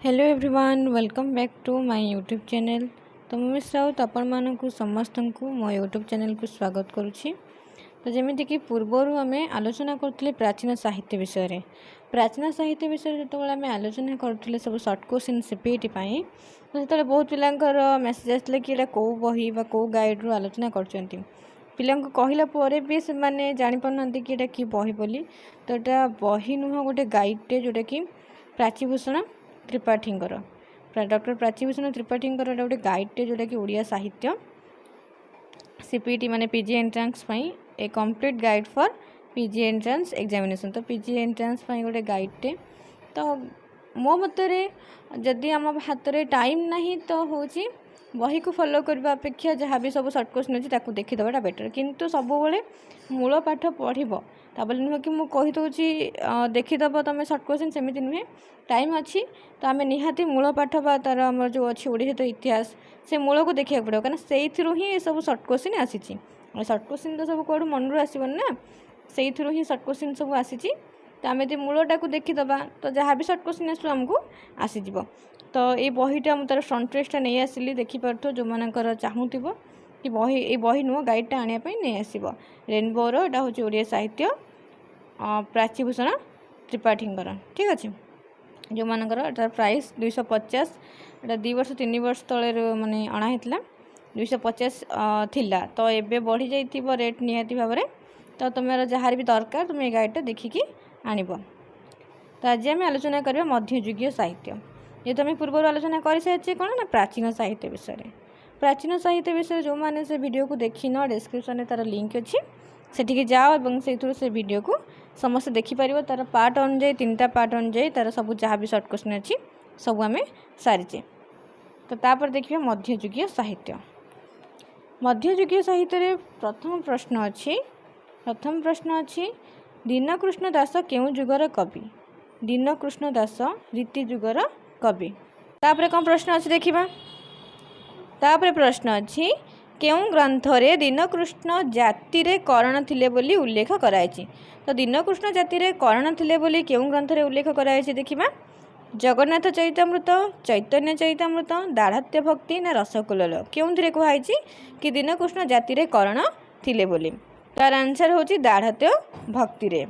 Hello everyone welcome back to my YouTube channel. तो मैं miss Raut आपण मानक समस्त को मो यूट्यूब चैनल को स्वागत करुच्ची। तो जमीक पूर्वर आम आलोचना करते प्राचीन साहित्य विषय में प्राचीन साहित्य विषय जो आम आलोचना करते सब सर्ट क्वेश्चन सीपीटी तो जो बहुत पिलांकर मेसेज आसले कि कौ बही कौ गाइड्रु आलोचना कर पिला कहला भी से मैंने जापार कि यहाँ कि बही बोली। तो यहाँ बही नुह गोटे गाइडटे जोटा कि प्राचीभूषण त्रिपाठींकर डॉक्टर प्राचीभूषण त्रिपाठींकर गोटे गाइडटे जोटा कि ओडिया साहित्य सीपीटी माने PG entrance A complete guide for PG entrance examination. तो पीजी एंट्रांस गोटे गाइडटे। तो मो मतरे जदि आम हाथ में टाइम नहीं तो हूँ बही को फॉलो करने अपेक्षा जहाँ भी सब सर्ट क्वेश्चन अच्छी देखीदेटा बेटर किंतु सब बेले मूल पाठ पढ़ ताबले नुह कि मुझे कहीदे देखीदेव तुम सर्ट क्वेश्चन सेमती नुहे टाइम अच्छी। तो आम निहाती मूल पाठ बा तार आम जो अच्छी ओडिया इतिहास से मूल को देखा पड़ो कहीं से ही सब सर्ट क्वेश्चन आसी सर्ट क्वेश्चन तो सब कौट मन आसबन ना से ही सर्ट क्वेश्चन सब आसी। तो आम यदि मूलटा को देखीदे तो जहाँ भी सर्ट क्वेश्चन आसो आमको आसीज। तो ये बहीटा मुझे तार फ्रंट पेजटा नहीं आसिली देखिपार जो मानकर चाहूब कि बही ये बही नुह गाइडटा आने नहीं आसब रेनबोर यहाँ हूँ ओडिया साहित्य प्राचीभूषण त्रिपाठींकर ठीक अच्छे। जो मानकर तार प्राइस 250 एटा 2 वर्ष 3 वर्ष तले माने अणाई 250 थिला। तो एबे बढ़ी जाइथिबो रेट निहाती भाव में। तो तुम जहाँ भी दरकार तुम ये गाइडटा देखिकी आनिब। तो आज आम आलोचना करबा मध्ययुगीय साहित्य। ये तो आम पूर्व आलोचना कर सारी कौन ना प्राचीन साहित्य विषय में। प्राचीन साहित्य विषय जो मैंने से वीडियो को देखी न डिस्क्रिप्शन में तार लिंक अच्छी सेठिके जाओ और से वीडियो को समस्त देखिपर तार पार्ट अनुजाई 3टा पार्ट अनुजाई तार सब जहाँ भी सर्ट क्वेश्चन अच्छी सब आम सारीचे। तो तापर देखिए मध्ययुगीय साहित्य। मध्ययुगीय साहित्य प्रथम प्रश्न अच्छी दीनकृष्ण दास केउ जुगर कवि। दीनकृष्ण दास रीति जुगर कवि। तापर कौन प्रश्न अच्छी देखा। तापर प्रश्न अच्छी केउ ग्रंथरे दीनकृष्ण जाति रे करण थिले बोली उल्लेख कराई। तो दीनकृष्ण जाति रे करण थिले बोली केउ ग्रंथरे उल्लेख कराई देखिबा। जगन्नाथ चरितामृत, चैतन्य चरितामृत, दाढ़त्य भक्ति ना रसकुल्लोल केउंथिरे कहई कि दीनकृष्ण जाति रे करण थिले बोली। तार आंसर होची दाढ़त्य भक्ति रे।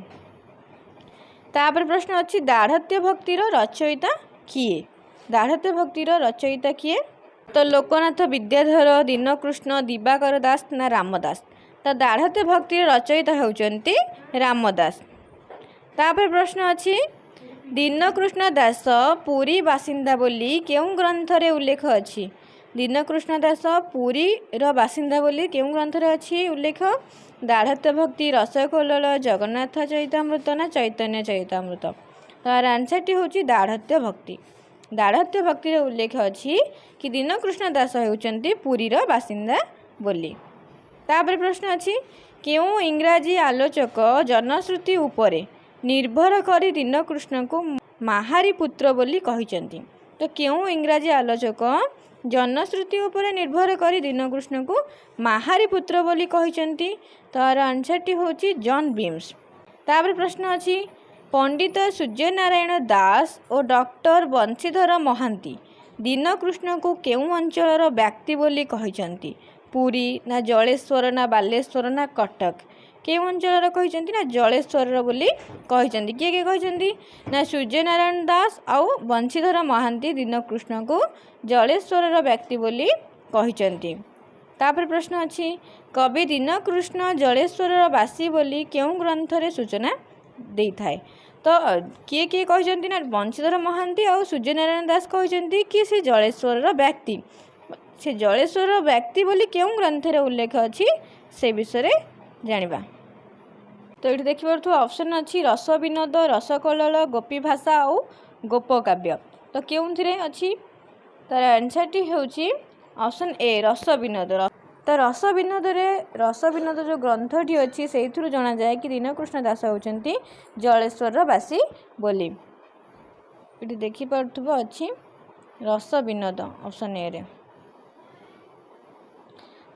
तापर प्रश्न अच्छी दाढ़त्य भक्तिर रचयिता किए। दाढ़त्य भक्तिर रचयिता किए। तो लोकनाथ विद्याधर, दीनकृष्ण, दिवाकर दास ना रामदास। तो दाढ़त्य भक्तिर रचयिता होउचंती रामदास। तापर प्रश्न अच्छी दीनकृष्ण दास पुरी बासिंदा बोली केउ ग्रंथरे उल्लेख अच्छी। दीनकृष्ण दास पुरी रो बासिंदा बोली केउ ग्रंथरे अच्छी उल्लेख। दाढ़त्य भक्ति, रसकुल्लोल, जगन्नाथ चरितामृत ना चैतन्य चरितामृत। तार आंसरटी होची दाढ़त्य भक्ति। दाढ़त्य भक्ति उल्लेख अच्छी कि दीनकृष्ण दास होउचंती पुरी रो बासिंदा बोली। तापर प्रश्न अच्छी केउ इंग्राजी आलोचक जनश्रुति उपरे निर्भर करी दीनकृष्ण को माहारी पुत्र बोली कहिचंती। तो केउ इंग्राजी आलोचक जनश्रुति उपरे निर्भर करी दीनकृष्ण को माहारी पुत्र बोली कहिचंती। तार आंसरटी होची जॉन बीम्स। तापर प्रश्न अच्छी पंडित सूर्यनारायण दास और डॉक्टर बंशीधर महांती दीनकृष्ण को केउ अंचलर व्यक्ति बोली कहिचंती। पुरी ना जलेश्वर ना बालेश्वर ना कटक केउ अंचलर कहिचंती ना जलेश्वर बोली कहिचंती। किए किए कहिचंती ना सूर्यनारायण दास आउ बंशीधर महांती दीनकृष्ण को जलेश्वर व्यक्ति बोली कहिचंती। तापर प्रश्न अच्छी कवि दीनकृष्ण जलेश्वर बासी बोली केउ ग्रंथरे सूचना दे थाए। तो किए किए कहिचंती ना बंशीधर महांती आउ सूर्यनारायण दास कहिचंती कि से जलेश्वर व्यक्ति से जलेश्वर व्यक्ति बोली केउ ग्रंथरे उल्लेख अच्छी से विषय जानिबा। तो ये देखिए ऑप्शन अच्छी रस विनोद, रसकल्लोल, गोपी भाषा और गोपकाव्य। तो केउंथिरे अच्छी तार आंसरटी होची ऑप्शन ए रस विनोद। तो रस विनोद जो ग्रंथटी अच्छी से जना जाए कि दीनकृष्ण दास होउचंती जलेश्वर बासी बोली। ये देखिपु अच्छी रस विनोद ऑप्शन ए रे।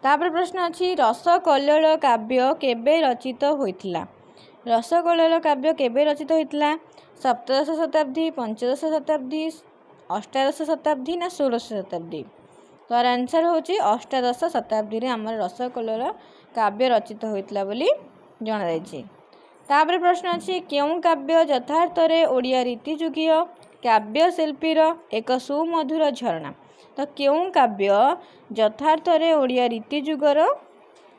तापर प्रश्न अच्छी रसकल्लोल काव्य केबे रचित होइथिला। रसकल्लोल काव्य केबे रचित होइथिला। सप्तदश शताब्दी, पंचदश शताब्दी, अष्टादश शताब्दी ना 16 शताब्दी। तो यार आंसर होची अष्टादश शताब्दी रे हमर रसकल्लोल काव्य रचित होइतला बोली जणा जायछि। तापर प्रश्न अछि केउं काव्य यथार्थ रे ओडिया रीतिजुगीय काव्य शिल्पीर एक सुमधुर झरणा। तो केउं काव्य यथार्थ रे ओडिया रीतिजुगर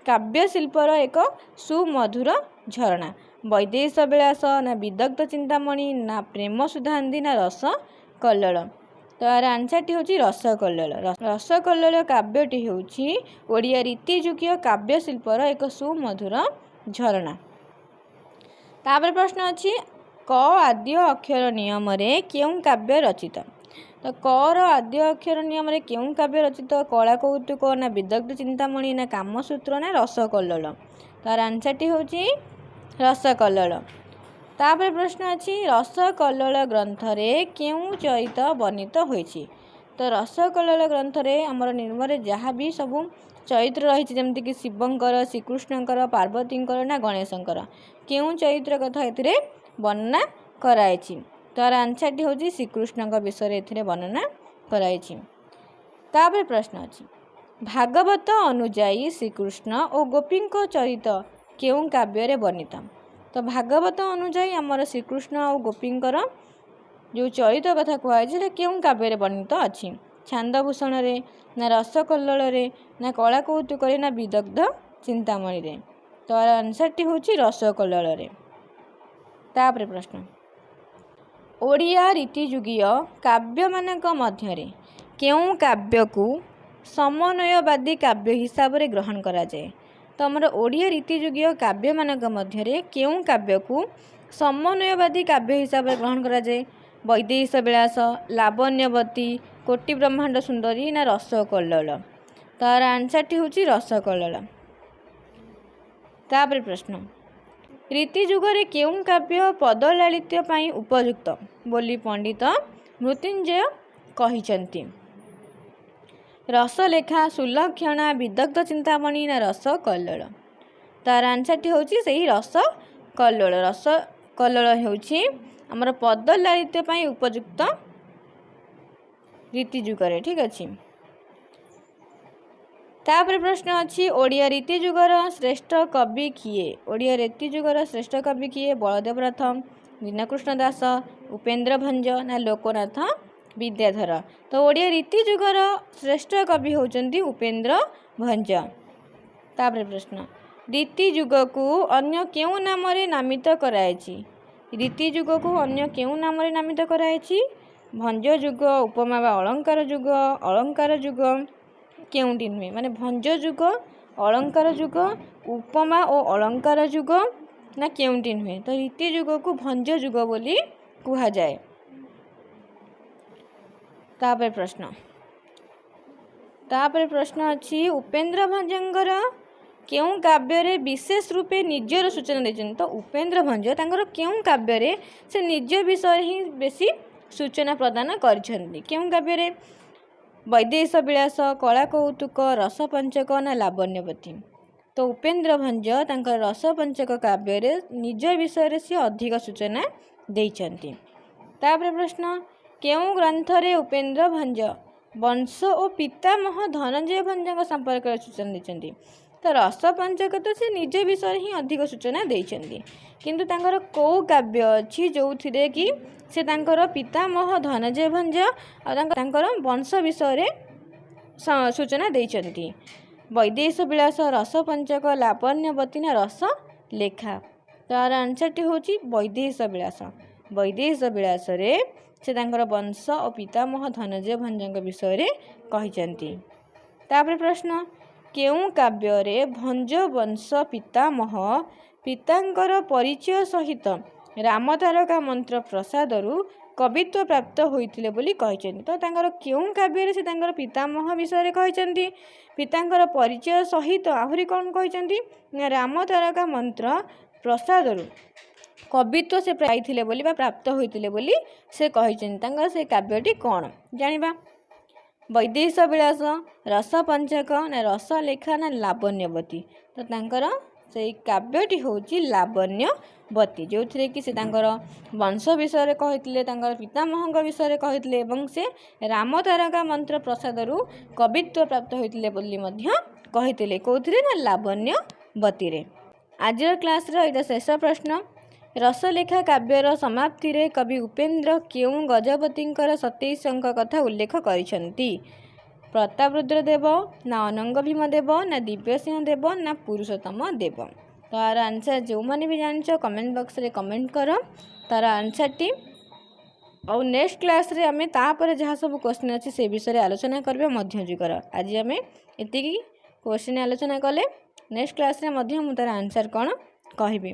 काव्य शिल्पर एक सुमधुर झरणा। वैदेश विलास ना विदग्ध चिंतामणि ना प्रेम सुधांधी ना रस कल्लोल। तो यार आंसर टी होची रस कल्लोल। रस कल्लोल काव्यटी होची ओडिया रीतिजुगीय काव्य शिल्पर एक सुमधुर झरणा। तापर प्रश्न अछि क आद्य अक्षर नियम रे केउं काव्य रचित। तो क रो आद्य अक्षर नियम रे केउं काव्य रचित कला कौतुक ना विदग्ध चिंतामणि ना कामसूत्र ना रस कल्लोल। तार आंसर टी होची रस कल्लोल। तापर प्रश्न अछि रस कल्लोल ग्रंथ रे केउं चरित वर्णित होईछि। तो रस कल्लोल ग्रंथ रे हमर निर्म रे जहाँ भी सब चरित्र रही जमती कि शिवंकर श्रीकृष्णकर पार्वतींकर ना गणेशंकर केउं चरित्र कथा एथिरे वर्णना करायछि। तार आंसर टी होची श्रीकृष्णक विषय एथिरे वर्णना करायछि। तापर प्रश्न अछि भागवत अनुजाई श्रीकृष्ण और गोपींक चरित केउं काव्य रे वर्णित। तो भागवत अनुजाई हमर श्रीकृष्ण और गोपींकर जो चरित कथा कहै छै केउं काव्य रे वर्णित अछि। छांदभूषण रे ना रस कल्लोल रे ना कला कौतुक रे ना विदग्ध चिंतामणि रे। तो आंसर टी होची रस कल्लोल रे। तापर प्रश्न ओडिया रीतिजुगीय काव्य मानक मध्य रे केउं काव्य को समन्वयवादी काव्य हिसाब रे ग्रहण करा जाए। तो हमर ओडिया रीतिजुगीय काव्य मानक मध्य रे केउं काव्य को समन्वयवादी काव्य हिसाब रे ग्रहण करा जाए। वैदेश विलास लावण्यवती कोटि ब्रह्मांड सुंदरी ना रस कल्लोल। तार आंसर टी होची रस कल्लोल। तापर प्रश्न रीतिजुगरे केउं काव्य पदलालित्य पई उपयुक्त बोली पंडित मृत्युंजय कहिचंती। रसलेखा सुलक्षणा विदग्ध चिंतामणि ना रस कल्लोल। तार आंसर टी होची सेही रस कल्लोल। रस कल्लोल होची हमर पदलालित्य पई उपयुक्त रीतिजुगरे। ठीक अछि। तापर प्रश्न अछि ओडिया रीतिजुगर श्रेष्ठ कवि किए। ओडिया रीतिजुगर श्रेष्ठ कवि किए बलदेव रथ दीनकृष्ण दास उपेन्द्र भंज ना लोकनाथ विद्याधर। तो ओडिया रीतिजुगर श्रेष्ठ कवि होचंती उपेन्द्र भंज। तापर प्रश्न रीतिजुग को अन्य केउं नाम रे नामित करायछि। रीतिजुग को अन्य केउं नाम रे नामित करायछि। भंज जुग उपमा वा अलंकार जुग अलंकार जुग केउंटी नुहे माने भंज जुग अलंकार जुग उपमा और अलंकार जुग ना केउंटी नुहे। तो रीति जुग को भंज जुग बोली कुहा जाए। तापर प्रश्न अछि उपेन्द्र भंजंगर केउं काव्य रे विशेष रूपे निजर सूचना देछन। तो उपेन्द्र भंज तांकर केउं काव्य रे से निज विषय ही बेसी सूचना प्रदान करछन्ती। केउं काव्य रे वैदेश विलास कला कौतुक रसपंचक ना लावण्यवती। तो उपेन्द्र भंज तांकर रसपंचक काव्य रे निज विषय रे से अधिक सूचना देइछन्ती। तापर प्रश्न केउं ग्रंथ रे उपेन्द्र भंज वंश और पितामह धनंजय भंजक संपर्क रे सूचना देइछन्ती। तो रसपंचक तो से निज विषय ही अधिक सूचना देइछन्ती किंतु तांकर को काव्य अछि जोथिरे कि से तांकर पितामह धनंजय भंज और तांकर वंश विषय रे सूचना देइछन्ती। वैदेश विलास रसपंचक लावण्यवती ना रस लेखा। तार आंसर टी होची वैदेश विलास। वैदेश विलास रे से तांकर वंश और पितामह धनंजय भंजक विषय रे कहिचन्ती। तापर प्रश्न केउं काव्य रे भंज वंश पितामह पितांकर परिचय सहित रामतारका मंत्र प्रसादरू कवित्व प्राप्त होइथिले बोली कहिचन्ती। तो तांकर केउं काव्य रे से तांकर पितामह विषय रे कहिचन्ती पितांकर परिचय सहित आहुरी कोन कहिचन्ती रामतारका मंत्र प्रसादरू कवित्व से पाइथिले बोली बा प्राप्त होइथिले बोली से कहिचन्ती। तांकर से काव्यटी कोन जानिबा वैदेश विलास रसपंचक ना रसलेखा ना लावण्यवती। तो तांकर ସେଇ କାବ୍ୟଟି ହେଉଛି ଲାବଣ୍ୟବତୀ, ଯେଉଁଥିରେ କି ସେ ତାଙ୍କର ବଂଶ ବିଷୟରେ କହିଥିଲେ, ତାଙ୍କର ପିତାମହଙ୍କ ବିଷୟରେ କହିଥିଲେ ଏବଂ ସେ ରାମତାରକା ମନ୍ତ୍ର ପ୍ରସାଦରୁ କବିତ୍ୱ ପ୍ରାପ୍ତ ହୋଇଥିଲେ ବୋଲି ମଧ୍ୟ କହିଥିଲେ। କେଉଁଥିରେ ନା ଲାବଣ୍ୟବତୀରେ। ଆଜିର କ୍ଲାସ୍ର ଏଇଟା ଶେଷ ପ୍ରଶ୍ନ। ରସଲେଖା କାବ୍ୟର ସମାପ୍ତିରେ କବି ଉପେନ୍ଦ୍ର କେଉଁ ଗଜପତିଙ୍କର 27 କଥା ଉଲ୍ଲେଖ କରିଛନ୍ତି? ପ୍ରତାପରୁଦ୍ର ଦେବ, ନା ଅନଙ୍ଗ ଭୀମ ଦେବ, ନା ଦିବ୍ୟସିଂହ ଦେବ, ନା ପୁରୁଷୋତ୍ତମ ଦେବ? ତାର ଆନ୍ସର୍ ଯେଉଁମାନେ ବି ଜାଣିଛ କମେଣ୍ଟ ବକ୍ସରେ କମେଣ୍ଟ କର ତାର ଆନ୍ସର୍ଟି। ଆଉ ନେକ୍ସଟ କ୍ଲାସ୍ରେ ଆମେ ତାପରେ ଯାହା ସବୁ କ୍ୱେଶ୍ଚିନ୍ ଅଛି ସେ ବିଷୟରେ ଆଲୋଚନା କରିବା ମଧ୍ୟଯୁଗର। ଆଜି ଆମେ ଏତିକି କ୍ୱେଶ୍ଚିନ୍ ଆଲୋଚନା କଲେ, ନେକ୍ସଟ କ୍ଲାସ୍ରେ ମଧ୍ୟ ମୁଁ ତାର ଆନ୍ସର୍ କ'ଣ କହିବି।